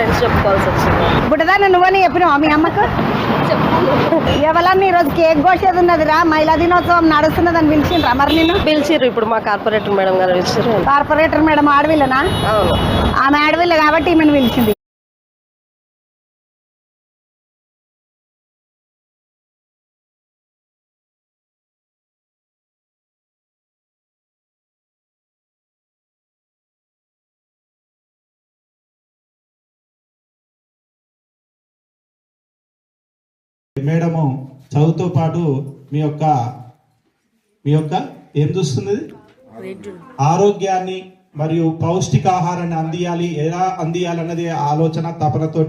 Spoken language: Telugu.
ఫ్రెండ్స్ చెప్పుకోవాల్సి వచ్చింది. బుడ్డదాన్ని నువ్వని చెప్పినావా మీ అమ్మకు? ఎవరన్నా ఈరోజు కేక్ కోసేది ఉన్నదిరా, మహిళా దినోత్సవం నడుస్తున్నదని పిలిచిండ్రా మరి నేను? పిలిచిర్రు, ఇప్పుడు మా కార్పొరేటర్ మేడం గారు పిలిచిర్రు. Corporator madam ఆడవిల్లనా? అవును. ఆమె ఆడవిల్ల కాబట్టి ఈమెను పిలిచింది. మేడము చదువుతో పాటు మీ యొక్క ఏం చూస్తుంది, ఆరోగ్యాన్ని మరియు పౌష్టికాహారాన్ని ఎలా అందియాలన్నది ఆలోచన తపనతో